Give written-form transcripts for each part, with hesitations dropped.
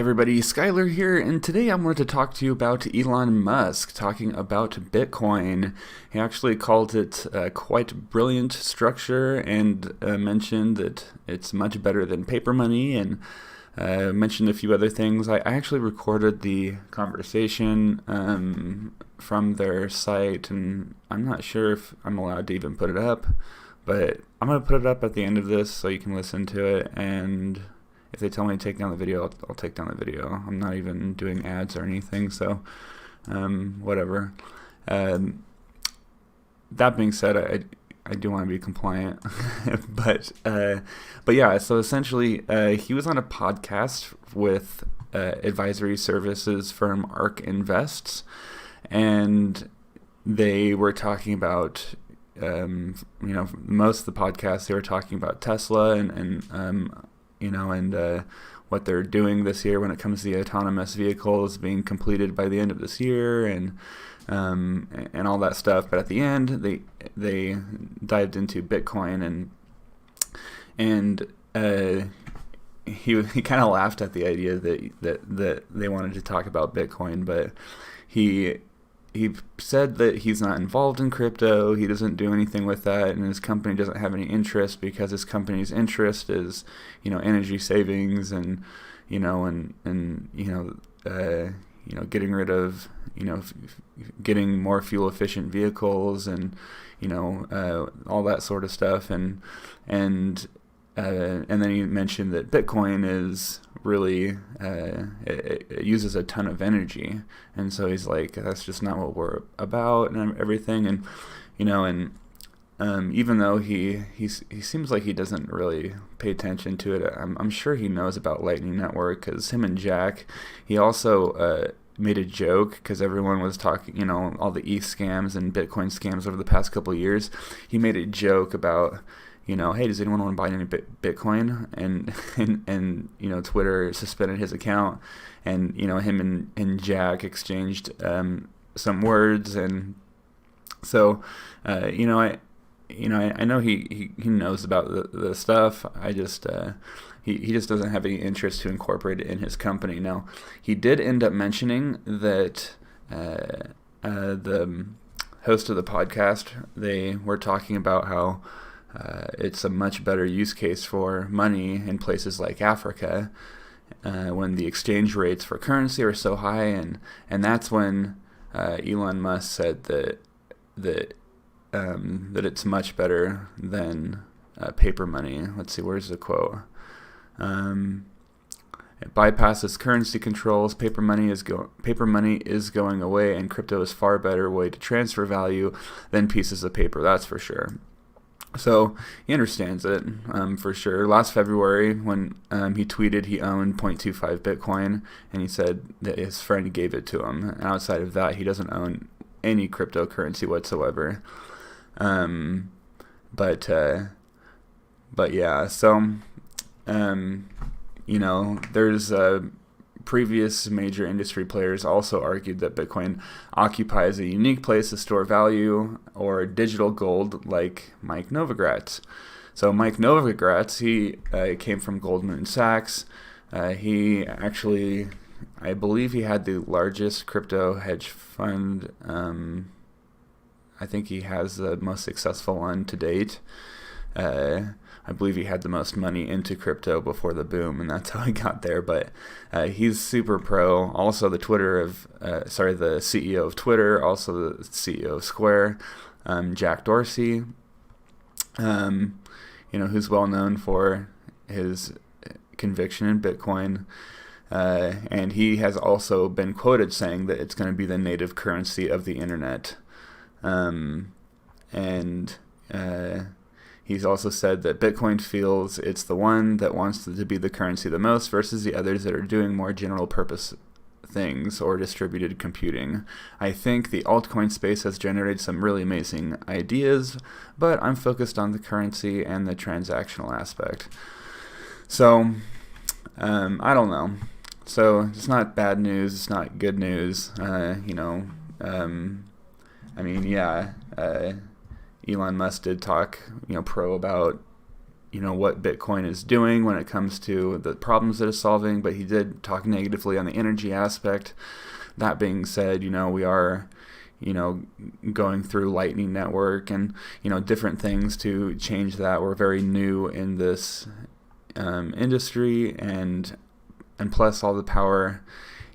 everybody, Skylar here, and today I wanted to talk to you about Elon Musk, talking about Bitcoin. He actually called it a quite brilliant structure and mentioned that it's much better than paper money, and mentioned a few other things. I actually recorded the conversation from their site, and I'm not sure if I'm allowed to even put it up, but I'm going to put it up at the end of this so you can listen to it, and if they tell me to take down the video, I'll take down the video. I'm not even doing ads or anything, so whatever. That being said, I do want to be compliant, but yeah. So essentially, he was on a podcast with advisory services firm ARK Invests, and they were talking about most of the podcast they were talking about Tesla and what they're doing this year when it comes to the autonomous vehicles being completed by the end of this year and all that stuff. But at the end, they dived into Bitcoin and he kind of laughed at the idea that they wanted to talk about Bitcoin, but he said that he's not involved in crypto, he doesn't do anything with that, and his company doesn't have any interest because his company's interest is, energy savings and getting rid of, getting more fuel efficient vehicles and, all that sort of stuff. And then he mentioned that Bitcoin is really, it uses a ton of energy. And so he's like, that's just not what we're about and everything. And, even though he seems like he doesn't really pay attention to it, I'm sure he knows about Lightning Network, because him and Jack, he also made a joke, because everyone was talking, all the ETH scams and Bitcoin scams over the past couple of years. He made a joke about, hey, does anyone want to buy any Bitcoin? And Twitter suspended his account, and him and Jack exchanged some words, and so I know he knows about the stuff. I just he just doesn't have any interest to incorporate it in his company. Now, he did end up mentioning that the host of the podcast, they were talking about how it's a much better use case for money in places like Africa, when the exchange rates for currency are so high, and that's when Elon Musk said that it's much better than paper money. Let's see, where's the quote? It bypasses currency controls. Paper money is going away, and crypto is far better way to transfer value than pieces of paper. That's for sure. So he understands it, for sure. Last February, when he tweeted he owned 0.25 Bitcoin, and he said that his friend gave it to him. And outside of that, he doesn't own any cryptocurrency whatsoever. But yeah. So there's previous major industry players also argued that Bitcoin occupies a unique place to store value, or digital gold, like Mike Novogratz. So Mike Novogratz, he came from Goldman Sachs. He actually, I believe he had the largest crypto hedge fund. I think he has the most successful one to date. I believe he had the most money into crypto before the boom, and that's how he got there. But he's super pro. Also, the CEO of Twitter, also the CEO of Square, Jack Dorsey, who's well known for his conviction in Bitcoin. And he has also been quoted saying that it's going to be the native currency of the internet. He's also said that Bitcoin feels it's the one that wants to be the currency the most versus the others that are doing more general purpose things or distributed computing. I think the altcoin space has generated some really amazing ideas, but I'm focused on the currency and the transactional aspect. So, I don't know. So it's not bad news, it's not good news. Elon Musk did talk, pro about, what Bitcoin is doing when it comes to the problems that it's solving, but he did talk negatively on the energy aspect. That being said, we are, going through Lightning Network and, different things to change that. We're very new in this industry, and plus all the power.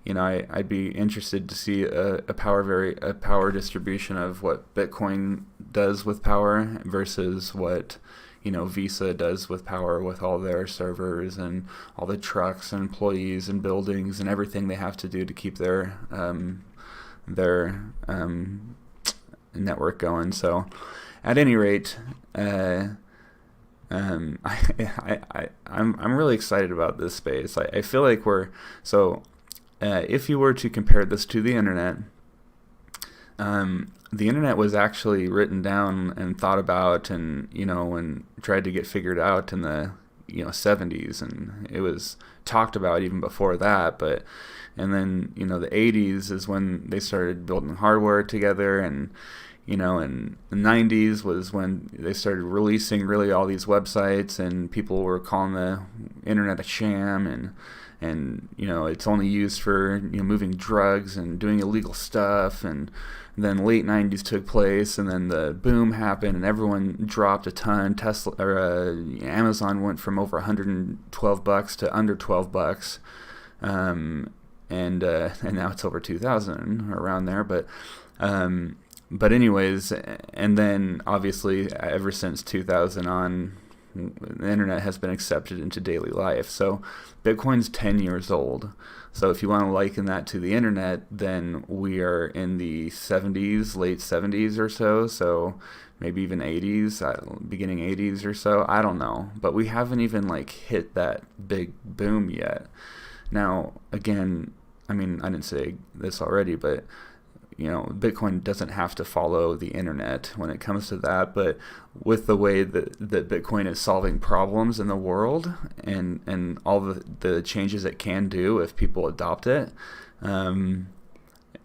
I'd be interested to see a power distribution of what Bitcoin does with power versus what Visa does with power, with all their servers and all the trucks and employees and buildings and everything they have to do to keep their network going. So, at any rate, I'm really excited about this space. I feel like if you were to compare this to the internet, the internet was actually written down and thought about and tried to get figured out in the 70s, and it was talked about even before that. And then the 80s is when they started building hardware together, and and the 90s was when they started releasing really all these websites, and people were calling the internet a sham, and it's only used for moving drugs and doing illegal stuff. And then late 90s took place, and then the boom happened, and everyone dropped a ton. Amazon went from over $112 to under $12, and now it's over 2,000 around there. But anyways, and then obviously ever since 2000 on, the internet has been accepted into daily life. So Bitcoin's 10 years old. So if you want to liken that to the internet, then we are in the 70s, late 70s or so. So maybe even 80s, beginning 80s or so. I don't know. But we haven't even hit that big boom yet. Now, again, I didn't say this already, but Bitcoin doesn't have to follow the internet when it comes to that, but with the way that Bitcoin is solving problems in the world and all the changes it can do if people adopt it,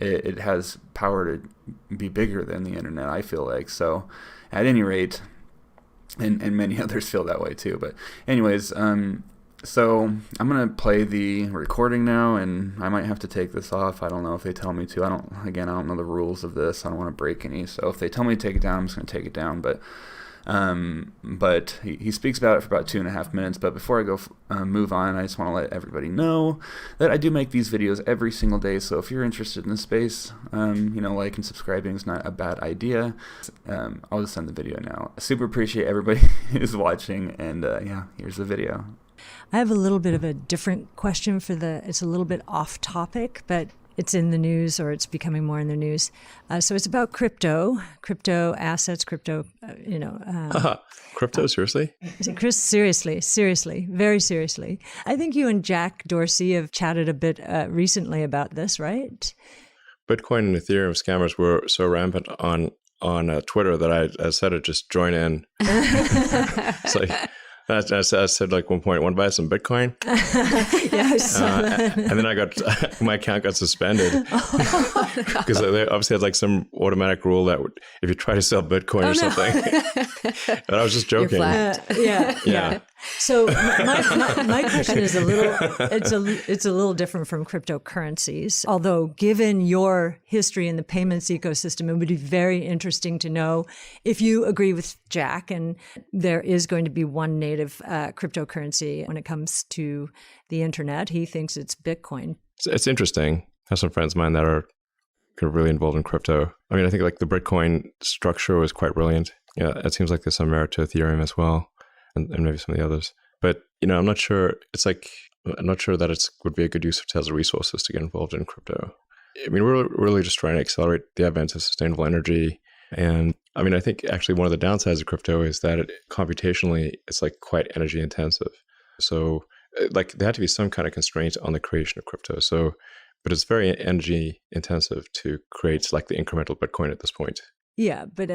it has power to be bigger than the internet, I feel like. So at any rate, and many others feel that way too. But anyways, so I'm going to play the recording now, and I might have to take this off. I don't know if they tell me to. I don't know the rules of this. I don't want to break any. So if they tell me to take it down, I'm just going to take it down. But he speaks about it for about 2.5 minutes. But before I go move on, I just want to let everybody know that I do make these videos every single day. So if you're interested in this space, like and subscribing is not a bad idea. I'll just send the video now. I super appreciate everybody who's watching, and here's the video. I have a little bit of a different question it's a little bit off topic, but it's in the news, or it's becoming more in the news. So it's about crypto assets, crypto, Crypto, seriously? Chris, seriously, very seriously. I think you and Jack Dorsey have chatted a bit recently about this, right? Bitcoin and Ethereum scammers were so rampant on Twitter that I said to just join in. It's like... I said one point, want to buy some Bitcoin? And then my account got suspended because they obviously had some automatic rule that if you try to sell Bitcoin or something. But I was just joking. Yeah. So my question is it's a little different from cryptocurrencies. Although given your history in the payments ecosystem, it would be very interesting to know if you agree with Jack and there is going to be one native cryptocurrency when it comes to the internet. He thinks it's Bitcoin. It's interesting. I have some friends of mine that are really involved in crypto. I think the Bitcoin structure was quite brilliant. Yeah, it seems like there's some merit to Ethereum as well. And maybe some of the others. But, I'm not sure. I'm not sure that it would be a good use of Tesla resources to get involved in crypto. We're really just trying to accelerate the advent of sustainable energy. And I think actually one of the downsides of crypto is that computationally, it's quite energy intensive. So there had to be some kind of constraint on the creation of crypto. So, but it's very energy intensive to create the incremental Bitcoin at this point. Yeah, but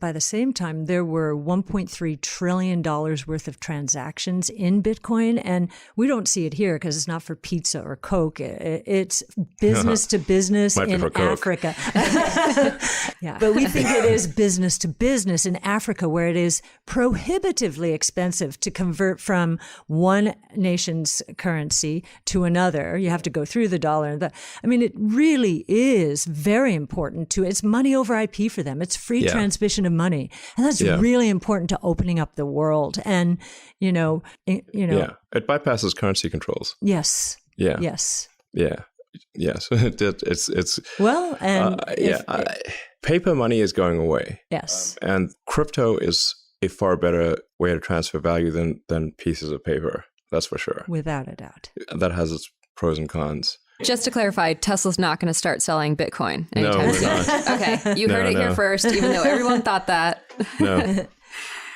by the same time, there were $1.3 trillion worth of transactions in Bitcoin, and we don't see it here because it's not for pizza or Coke. It's business to business in Africa. Yeah, but we think it is business to business in Africa, where it is prohibitively expensive to convert from one nation's currency to another. You have to go through the dollar. I mean, it really is very important it's money over IP for them. It's free transmission of money. And that's really important to opening up the world. And, it bypasses currency controls. Yes. Yeah. Yes. Yeah. Yes. It's well, and paper money is going away. Yes. And crypto is a far better way to transfer value than pieces of paper. That's for sure. Without a doubt. That has its pros and cons. Just to clarify, Tesla's not going to start selling Bitcoin anytime No, soon. we're not. Okay, you heard it here first, even though everyone thought that. No.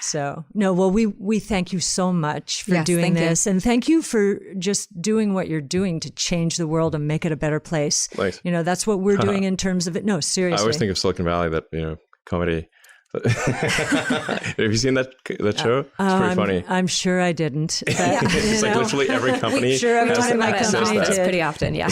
So, well, we thank you so much for doing this. And thank you for just doing what you're doing to change the world and make it a better place. Thanks. That's what we're doing in terms of it. No, seriously. I always think of Silicon Valley, that, comedy. Have you seen that show? It's pretty funny. I'm sure I didn't. But, it's like literally every company. Sure, every time my company did. Pretty often, yeah.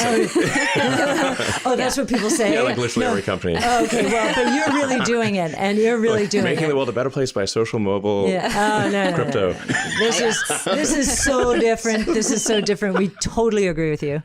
That's what people say. Yeah, like literally every company. Okay, well, but you're really doing it, and you're really doing making the world a better place by social, mobile, crypto. This is so different. This is so different. We totally agree with you.